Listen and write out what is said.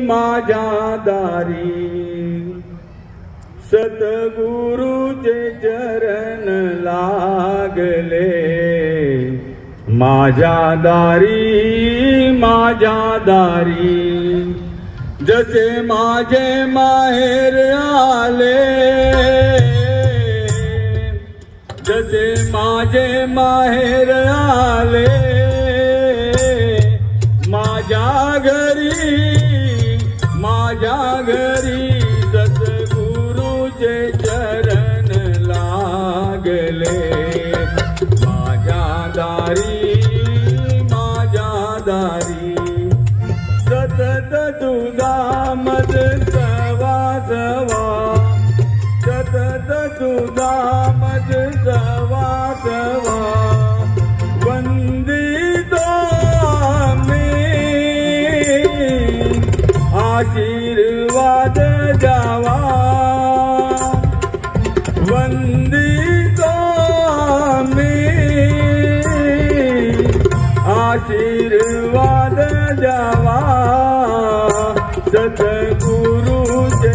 माझ्या दारी सद्गुरूचे चरण लागले माझ्या दारी जसे माझे माहेर आले जसे माझे माहेर आले माझ्या घरी सद्गुरूचे चरण लागले माझ्या दारी सतत तुझा मज सवासवा सतत तुझा मज सवासवा वंदितो मी आशीर्वाद द्यावा वंदितो मी आशीर्वाद द्यावा सद्गुरूचे